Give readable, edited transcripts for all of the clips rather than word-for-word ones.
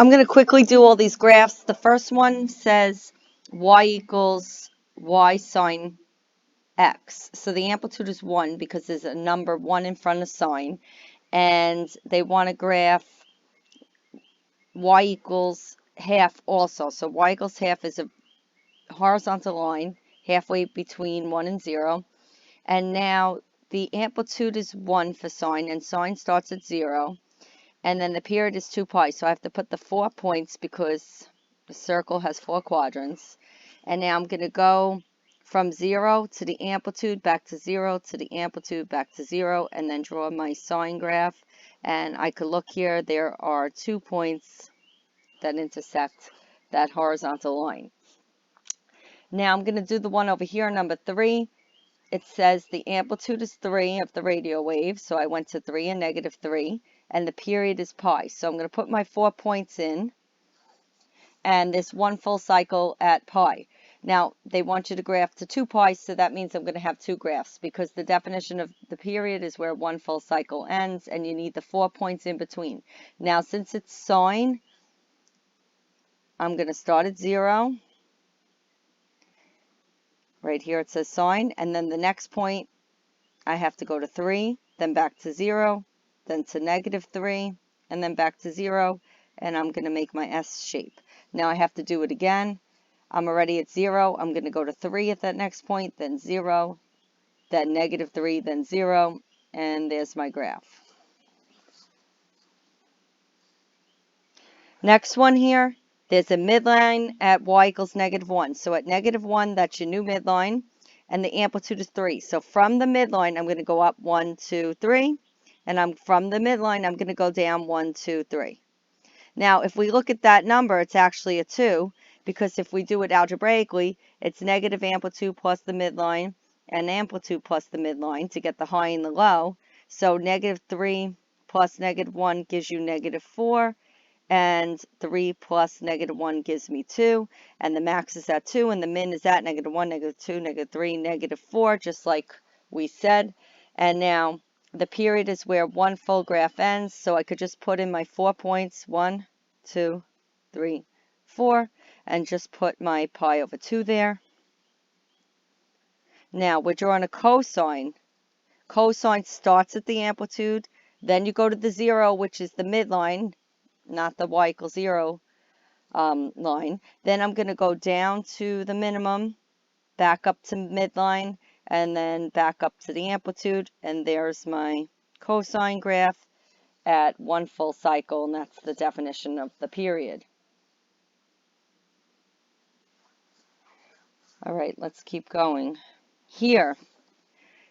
I'm going to quickly do all these graphs. The first one says y equals y sine x. So the amplitude is 1 because there's a number 1 in front of sine. And they want to graph y equals half also. So y equals half is a horizontal line halfway between 1 and 0. And now the amplitude is 1 for sine, and sine starts at 0. And then the period is 2 pi. So I have to put the 4 points because the circle has 4 quadrants. And now I'm going to go from 0 to the amplitude, back to 0 to the amplitude, back to 0, and then draw my sine graph. And I could look here, there are 2 points that intersect that horizontal line. Now I'm going to do the one over here, number 3. It says the amplitude is 3 of the radio wave, so I went to 3 and negative 3, and the period is pi. So I'm going to put my 4 points in, and this 1 full cycle at pi. Now, they want you to graph to 2 pi, so that means I'm going to have 2 graphs, because the definition of the period is where 1 full cycle ends, and you need the 4 points in between. Now, since it's sine, I'm going to start at 0. Right here it says sine, and then the next point, I have to go to 3, then back to 0, then to negative 3, and then back to 0, and I'm going to make my S shape. Now I have to do it again. I'm already at 0. I'm going to go to 3 at that next point, then 0, then negative 3, then 0, and there's my graph. Next one here, there's a midline at y equals negative 1. So at negative 1, that's your new midline, and the amplitude is 3. So from the midline, I'm going to go up 1, 2, 3, and from the midline, I'm going to go down 1, 2, 3. Now, if we look at that number, it's actually a 2, because if we do it algebraically, it's negative amplitude plus the midline and amplitude plus the midline to get the high and the low. So negative 3 plus negative 1 gives you negative 4. And 3 plus negative 1 gives me 2, and the max is at 2, and the min is at negative 1, negative 2, negative 3, negative 4, just like we said. And now the period is where 1 full graph ends, so I could just put in my 4 points, 1, 2, 3, 4, and just put my pi over 2 there. Now we're drawing a cosine. Cosine starts at the amplitude, then you go to the 0, which is the midline, not the y equals 0 line. Then I'm going to go down to the minimum, back up to midline, and then back up to the amplitude. And there's my cosine graph at 1 full cycle, and that's the definition of the period. All right, let's keep going. Here,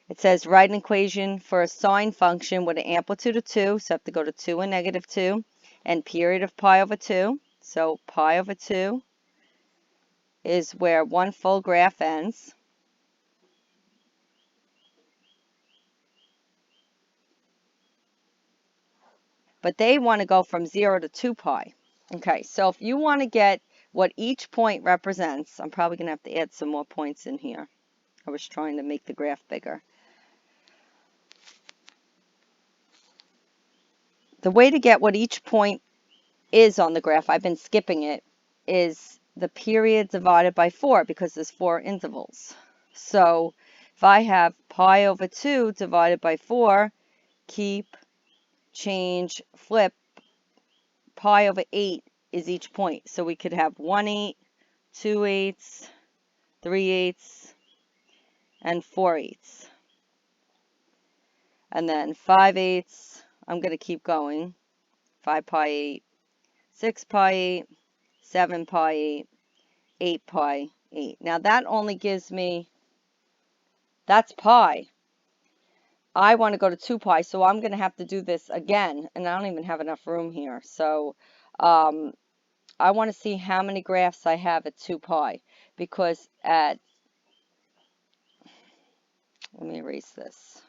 it says write an equation for a sine function with an amplitude of 2, so I have to go to 2 and negative 2, and period of pi over 2. So pi over 2 is where 1 full graph ends. But they want to go from 0 to 2 pi. Okay, so if you want to get what each point represents, I'm probably going to have to add some more points in here. I was trying to make the graph bigger. The way to get what each point is on the graph, I've been skipping it, is the period divided by 4 because there's 4 intervals. So if I have pi over 2 divided by 4, keep, change, flip, pi over 8 is each point. So we could have 1 8, 2 8s, 3 8s, and 4 8s. And then 5 8s, I'm going to keep going. 5 pi 8, 6 pi 8, 7 pi 8, 8 pi 8. Now that only gives me, that's pi. I want to go to 2 pi, so I'm going to have to do this again, and I don't even have enough room here. So I want to see how many graphs I have at 2 pi, because at, let me erase this.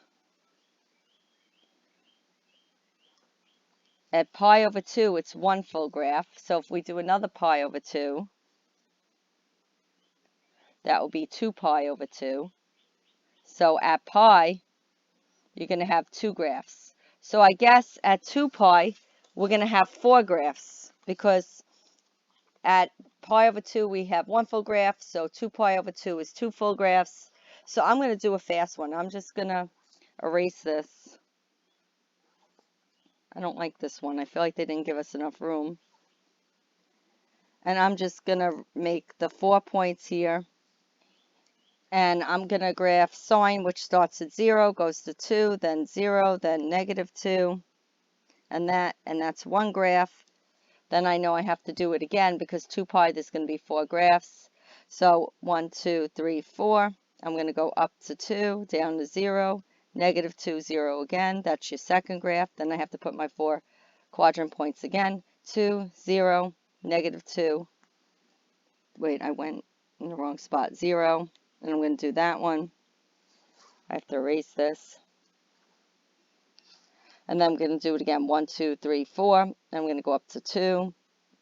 At pi over 2, it's 1 full graph. So if we do another pi over 2, that will be 2 pi over 2. So at pi, you're going to have 2 graphs. So I guess at 2 pi, we're going to have 4 graphs. because at pi over 2 we have 1 full graph, so 2 pi over 2 is 2 full graphs. So I'm going to do a fast one. I'm just going to erase this. I don't like this one. I feel like they didn't give us enough room. And I'm just going to make the 4 points here. And I'm going to graph sine, which starts at 0, goes to 2, then 0, then negative 2, and that's one graph. Then I know I have to do it again because 2 pi, there's going to be 4 graphs. So 1, 2, 3, 4. I'm going to go up to 2, down to 0, negative 2, 0 again. That's your second graph. Then I have to put my 4 quadrant points again. 2, 0, negative 2. Wait, I went in the wrong spot. 0. And I'm going to do that one. I have to erase this. And then I'm going to do it again. 1, 2, 3, 4. I'm going to go up to 2,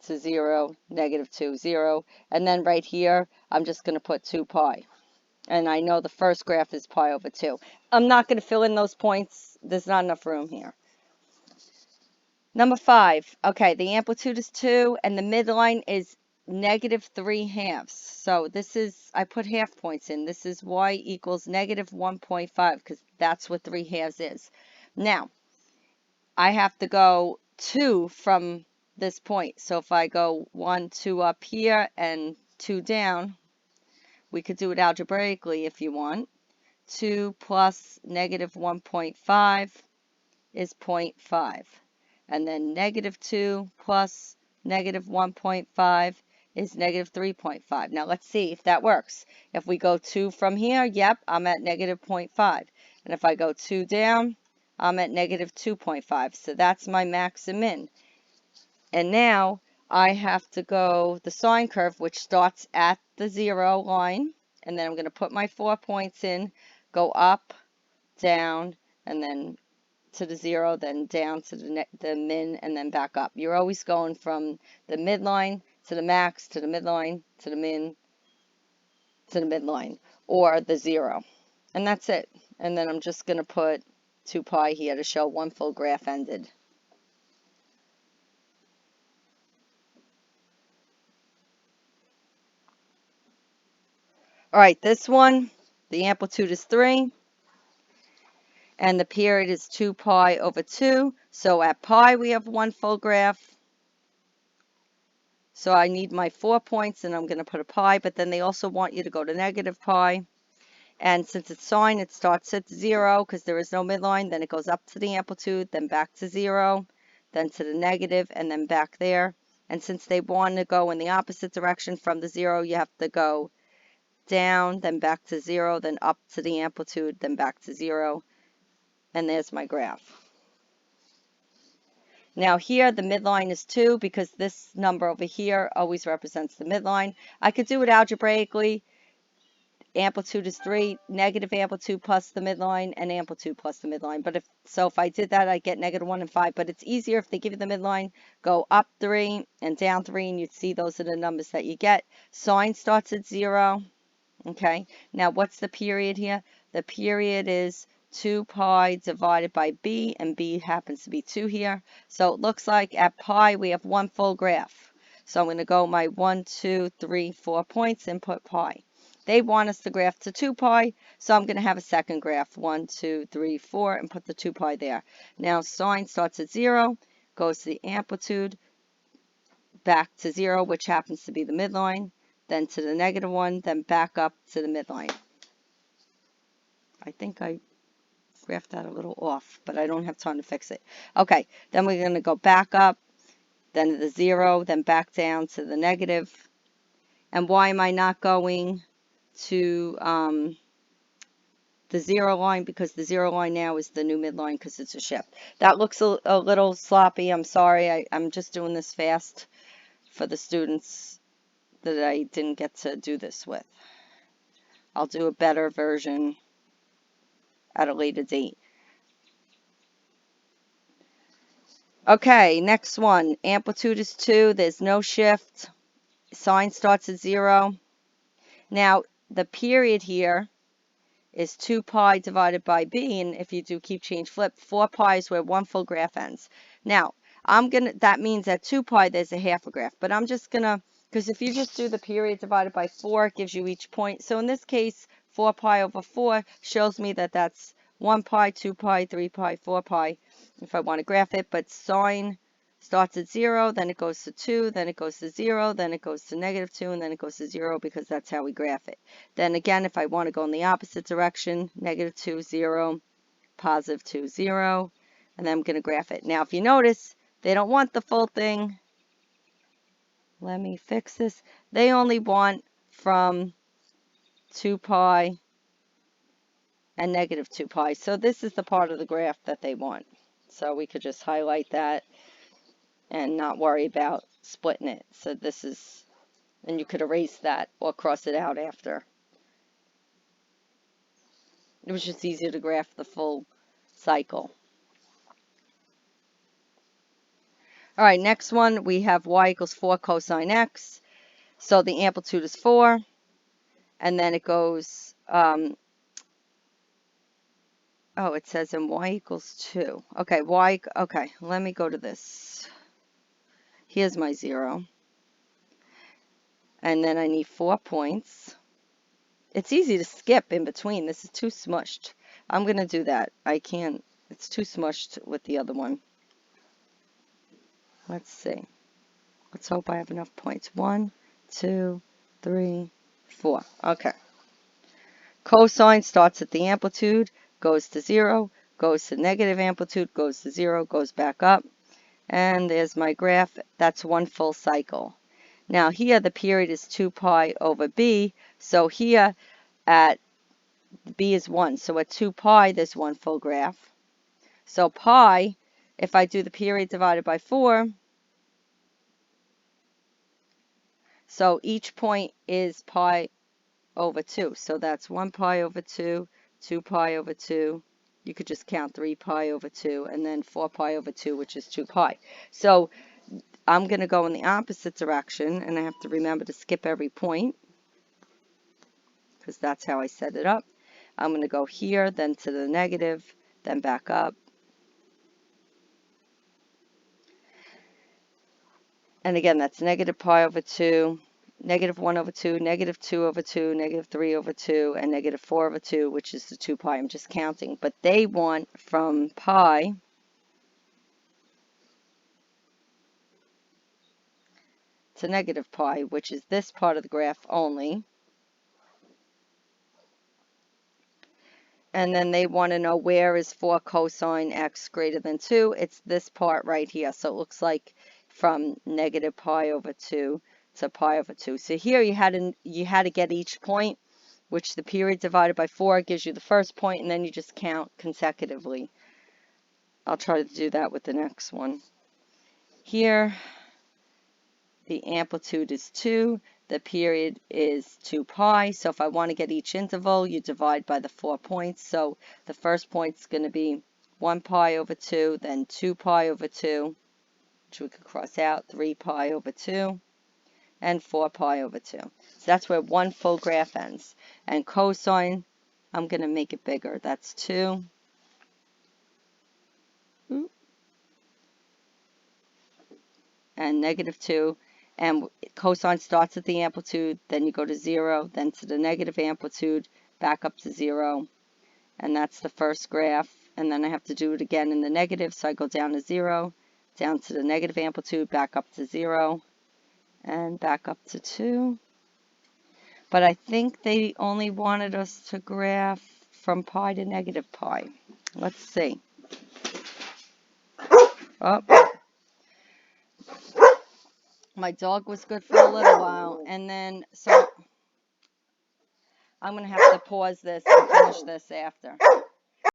to 0, negative 2, 0. And then right here, I'm just going to put 2 pi. And I know the first graph is pi over 2. I'm not going to fill in those points. There's not enough room here. Number 5. Okay, the amplitude is 2, and the midline is negative 3/2. So this is, I put half points in. This is y equals negative 1.5, because that's what 3/2 is. Now, I have to go 2 from this point. So if I go 1, 2 up here and 2 down, we could do it algebraically if you want. 2 plus negative 1.5 is 0.5. And then negative 2 plus negative 1.5 is negative 3.5. Now let's see if that works. If we go 2 from here, yep, I'm at negative 0.5. And if I go 2 down, I'm at negative 2.5. So that's my max and min. And now I have to go the sine curve, which starts at the 0 line. And then I'm going to put my 4 points in, go up, down, and then to the 0, then down to the min, and then back up. You're always going from the midline to the max, to the midline, to the min, to the midline, or the 0. And that's it. And then I'm just going to put 2 pi here to show 1 full graph ended. All right, this one, the amplitude is 3. And the period is 2 pi over 2. So at pi, we have 1 full graph. So I need my 4 points, and I'm going to put a pi. But then they also want you to go to negative pi. And since it's sine, it starts at 0 because there is no midline. Then it goes up to the amplitude, then back to 0, then to the negative, and then back there. And since they want to go in the opposite direction from the 0, you have to go down, then back to 0, then up to the amplitude, then back to 0. And there's my graph. Now here the midline is 2 because this number over here always represents the midline. I could do it algebraically. Amplitude is 3, negative amplitude plus the midline, and amplitude plus the midline. But if I did that, I'd get negative 1 and 5. But it's easier if they give you the midline, go up 3 and down 3, and you'd see those are the numbers that you get. Sine starts at 0. Okay, now what's the period here? The period is 2 pi divided by b, and b happens to be 2 here. So it looks like at pi we have 1 full graph. So I'm going to go my 1, 2, 3, 4 points and put pi. They want us to graph to 2 pi, so I'm going to have a second graph, 1, 2, 3, 4, and put the 2 pi there. Now sine starts at 0, goes to the amplitude, back to 0, which happens to be the midline, then to the negative 1, then back up to the midline. I think I graphed that a little off, but I don't have time to fix it. Okay, then we're going to go back up, then to the 0, then back down to the negative. And why am I not going to the 0 line? Because the 0 line now is the new midline because it's a shift. That looks a little sloppy. I'm sorry. I'm just doing this fast for the students that I didn't get to do this with. I'll do a better version at a later date. Okay, next one. Amplitude is 2. There's no shift. Sine starts at 0. Now, the period here is 2 pi divided by b, and if you do keep change flip, 4 pi is where 1 full graph ends. Now, that means at 2 pi there's a half a graph, but I'm just gonna, because if you just do the period divided by 4, it gives you each point. So in this case, 4 pi over 4 shows me that that's 1 pi, 2 pi, 3 pi, 4 pi, if I want to graph it. But sine starts at 0, then it goes to 2, then it goes to 0, then it goes to -2, and then it goes to 0, because that's how we graph it. Then again, if I want to go in the opposite direction, -2, 0, +2, 0, and then I'm going to graph it. Now, if you notice, they don't want the full thing. Let me fix this. They only want from 2 pi and -2 pi. So this is the part of the graph that they want. So we could just highlight that and not worry about splitting it. So this is, and you could erase that or cross it out after. It was just easier to graph the full cycle. All right, next one, we have y equals 4 cosine x. So the amplitude is 4, and then it goes, oh, it says in y equals 2. Okay, okay, let me go to this. Here's my 0. And then I need 4 points. It's easy to skip in between. This is too smushed. I'm going to do that. I can't, it's too smushed with the other one. Let's see. Let's hope I have enough points. 1, 2, 3, 4. Okay. Cosine starts at the amplitude, goes to 0, goes to negative amplitude, goes to 0, goes back up. And there's my graph. That's one full cycle. Now here the period is 2 pi over b. So here at b is 1. So at 2 pi there's one full graph. So pi, if I do the period divided by 4, so each point is pi over 2. So that's 1 pi over 2, 2 pi over 2. You could just count 3 pi over 2, and then 4 pi over 2, which is 2 pi. So I'm going to go in the opposite direction, and I have to remember to skip every point, because that's how I set it up. I'm going to go here, then to the negative, then back up. And again, that's negative pi over 2, negative 1 over 2, negative 2 over 2, negative 3 over 2, and negative 4 over 2, which is the 2 pi. I'm just counting. But they want from pi to negative pi, which is this part of the graph only. And then they want to know where is 4 cosine x greater than 2. It's this part right here. So it looks like from negative pi over 2 to pi over 2. So here you had to get each point, which the period divided by 4 gives you the first point, and then you just count consecutively. I'll try to do that with the next one. Here, the amplitude is 2. The period is 2 pi. So if I want to get each interval, you divide by the 4 points. So the first point is going to be 1 pi over 2, then 2 pi over 2, which we could cross out, 3 pi over 2, and 4 pi over 2. So that's where one full graph ends. And cosine, I'm going to make it bigger. That's 2. And -2. And cosine starts at the amplitude, then you go to 0, then to the negative amplitude, back up to 0. And that's the first graph. And then I have to do it again in the negative, so I go down to 0, down to the negative amplitude, back up to 0, and back up to 2. But I think they only wanted us to graph from pi to negative pi. Let's see. Oh. My dog was good for a little while, and then, so I'm going to have to pause this and finish this after.